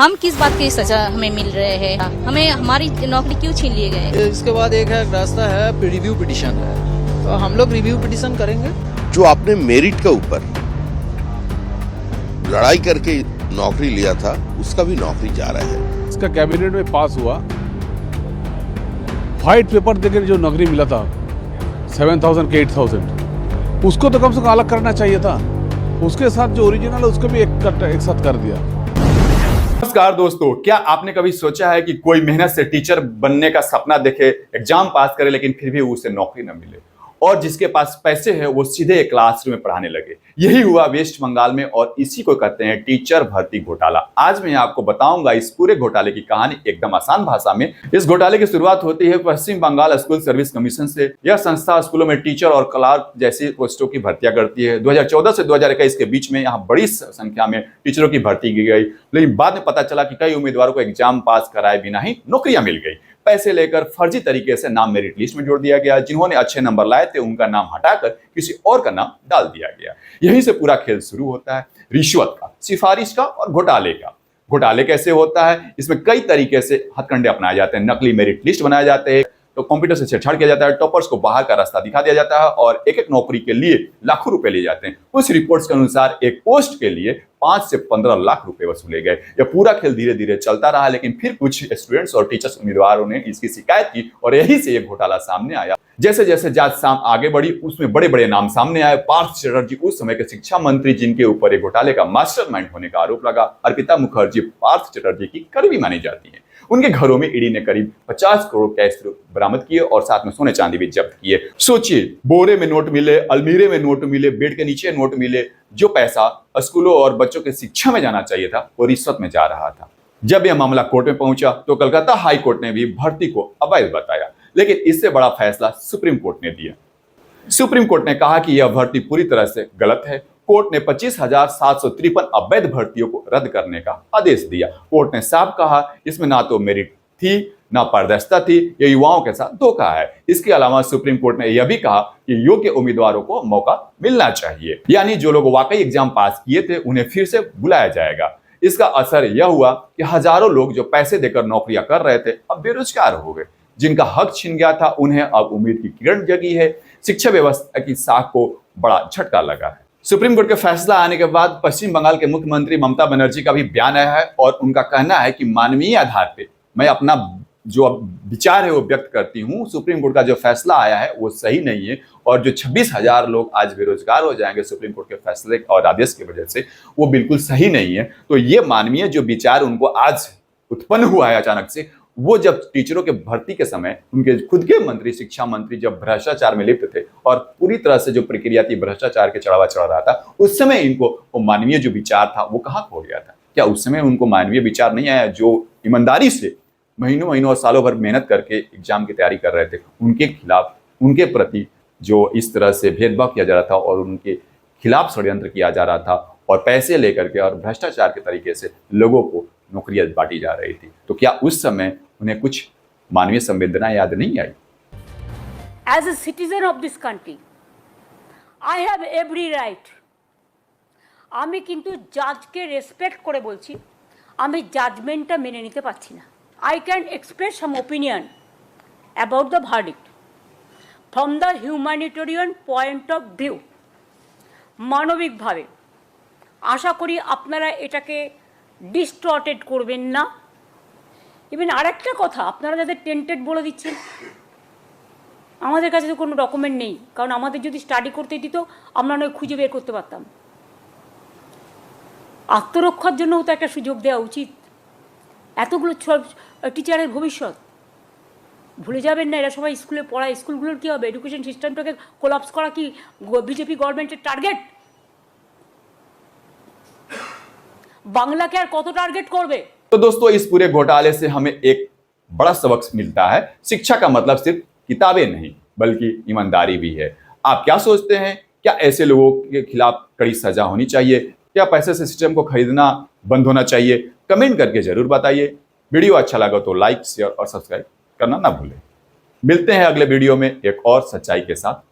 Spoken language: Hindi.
हम किस बात की सजा हमें मिल रहे हैं, हमें हमारी नौकरी क्यों छीन लिए गए। इसके बाद एक है रास्ता है रिव्यू पिटीशन है, तो हम लोग रिव्यू पिटीशन करेंगे। जो आपने मेरिट के ऊपर लड़ाई करके नौकरी लिया था उसका भी नौकरी जा रहा है। इसका कैबिनेट में पास हुआ, व्हाइट पेपर देकर जो नौकरी मिला था 7,000 के 8,000, उसको तो कम से कम अलग करना चाहिए था। उसके साथ जो ओरिजिनल है उसको भी एक साथ कर दिया। नमस्कार दोस्तों, क्या आपने कभी सोचा है कि कोई मेहनत से टीचर बनने का सपना देखे, एग्जाम पास करे, लेकिन फिर भी उसे नौकरी न मिले, और जिसके पास पैसे है वो सीधे क्लासरूम में पढ़ाने लगे। यही हुआ वेस्ट बंगाल में, और इसी को कहते हैं टीचर भर्ती घोटाला। आज मैं आपको बताऊंगा इस पूरे घोटाले की कहानी एकदम आसान भाषा में। इस घोटाले की शुरुआत होती है पश्चिम बंगाल स्कूल सर्विस कमीशन से। यह संस्था स्कूलों में टीचर और क्लार्क जैसी पोस्टों की भर्तियां करती है। 2014 से 2021 के बीच में यहाँ बड़ी संख्या में टीचरों की भर्ती की गई, लेकिन बाद में पता चला कि कई उम्मीदवारों को एग्जाम पास कराए बिना ही नौकरियां मिल गई। पैसे लेकर फर्जी तरीके से नाम मेरिट लिस्ट में जोड़ दिया गया। जिन्होंने अच्छे नंबर लाए थे उनका नाम हटाकर किसी और का नाम डाल दिया गया। यहीं से पूरा खेल शुरू होता है, रिश्वत का, सिफारिश का और घोटाले का। घोटाले कैसे होता है, इसमें कई तरीके से हथकंडे अपनाए जाते हैं। नकली मेरिट लिस्ट बनाए जाते हैं, तो कंप्यूटर से छेड़छाड़ किया जाता है, टॉपर्स को बाहर का रास्ता दिखा दिया जाता है, और एक एक नौकरी के लिए लाखों रुपए लिए जाते हैं। कुछ रिपोर्ट्स के अनुसार एक पोस्ट के लिए 5 से 15 लाख रुपए वसूले गए। यह पूरा खेल धीरे धीरे चलता रहा, लेकिन फिर कुछ स्टूडेंट्स और टीचर्स उम्मीदवारों ने इसकी शिकायत की, और यही से यह घोटाला सामने आया। जैसे जैसे जांच आगे बढ़ी, उसमें बड़े बड़े नाम सामने आए। पार्थ चटर्जी उस समय के शिक्षा मंत्री, जिनके ऊपर एक घोटाले का मास्टरमाइंड होने का आरोप लगा। अर्पिता मुखर्जी पार्थ चटर्जी की करीबी मानी जाती है। उनके घरों में ईडी ने करीब 50 करोड़ कैश बरामद किए, और साथ में सोने चांदी भी जब्त किए। सोचिए, बोरे में नोट मिले, अलमीरे में नोट मिले, बेड के नीचे नोट मिले। जो पैसा स्कूलों और बच्चों की शिक्षा में जाना चाहिए था वो रिश्वत में जा रहा था। जब यह मामला कोर्ट में पहुंचा तो कलकत्ता हाई कोर्ट ने भी भर्ती को अवैध बताया, लेकिन इससे बड़ा फैसला सुप्रीम कोर्ट ने दिया। सुप्रीम कोर्ट ने कहा कि यह भर्ती पूरी तरह से गलत है। कोर्ट ने 25,753 अवैध भर्तियों को रद्द करने का आदेश दिया। कोर्ट ने साफ कहा, इसमें ना तो मेरिट थी ना पारदर्शिता थी, यह युवाओं के साथ धोखा है। इसके अलावा सुप्रीम कोर्ट ने यह भी कहा कि योग्य उम्मीदवारों को मौका मिलना चाहिए, यानी जो लोग वाकई एग्जाम पास किए थे उन्हें फिर से बुलाया जाएगा। इसका असर यह हुआ कि हजारों लोग जो पैसे देकर नौकरियां कर रहे थे अब बेरोजगार हो गए। जिनका हक छिन गया था उन्हें अब उम्मीद की किरण जगी है। शिक्षा व्यवस्था की साख को बड़ा झटका लगा है। सुप्रीम कोर्ट के फैसला आने के बाद पश्चिम बंगाल के मुख्यमंत्री ममता बनर्जी का भी बयान आया है, और उनका कहना है कि मानवीय आधार पे मैं अपना जो विचार है वो व्यक्त करती हूँ। सुप्रीम कोर्ट का जो फैसला आया है वो सही नहीं है, और जो 26,000 लोग आज बेरोजगार हो जाएंगे सुप्रीम कोर्ट के फैसले और आदेश की वजह से, वो बिल्कुल सही नहीं है। तो ये मानवीय जो विचार उनको आज उत्पन्न हुआ है अचानक से, वो जब टीचरों के भर्ती के समय उनके खुद के मंत्री, शिक्षा मंत्री जब भ्रष्टाचार में लिप्त थे और पूरी तरह से जो प्रक्रिया थी भ्रष्टाचार के चढ़ावा चढ़ रहा था, उस समय इनको वो मानवीय जो विचार था वो कहाँ खो गया था? क्या उस समय उनको मानवीय विचार नहीं आया? जो ईमानदारी से महीनों महीनों और सालों भर मेहनत करके एग्जाम की तैयारी कर रहे थे, उनके खिलाफ, उनके प्रति जो इस तरह से भेदभाव किया जा रहा था और उनके खिलाफ षड्यंत्र किया जा रहा था, और पैसे लेकर के और भ्रष्टाचार के तरीके से लोगों को नौकरियां बांटी जा रही थी, तो क्या उस समय उन्हें कुछ मानवीय संवेदना याद नहीं आई? As a citizen of this country, I have every right. আমি কিন্তু জাজকে রেসপেক্ট করে বলছি, আমি জাজমেন্টটা মেনে নিতে পারছি না। I can express some opinion about the verdict from the humanitarian point of view. মানবিকভাবে আশা করি আপনারা এটাকে ডিস্টর্টেড করবেন না। ইভেন আরেকটা কথা, আপনারা যাদের টেন্টেড বলে দিচ্ছেন, আমাদের কাছে তো কোনো ডকুমেন্ট নেই, কারণ আমাদের যদি স্টাডি করতে দিত আমরা নয় খুঁজে বের করতে পারতাম। আত্মরক্ষার জন্যও তো একটা সুযোগ দেওয়া উচিত। এতগুলো টিচারের ভবিষ্যৎ ভুলে যাবেন না। এরা সবাই স্কুলে পড়ায়, স্কুলগুলোর কী হবে? এডুকেশন সিস্টেমটাকে কোলাপস করা কি বিজেপি গভর্নমেন্টের টার্গেট? বাংলা के আর কত টার্গেট করবে? तो दोस्तों, इस पूरे घोटाले से हमें एक बड़ा सबक मिलता है। शिक्षा का मतलब सिर्फ किताबें नहीं बल्कि ईमानदारी भी है। आप क्या सोचते हैं? क्या ऐसे लोगों के खिलाफ कड़ी सजा होनी चाहिए? क्या पैसे से सिस्टम को खरीदना बंद होना चाहिए? कमेंट करके जरूर बताइए। वीडियो अच्छा लगा तो लाइक, शेयर और सब्सक्राइब करना ना भूलें। मिलते हैं अगले वीडियो में एक और सच्चाई के साथ।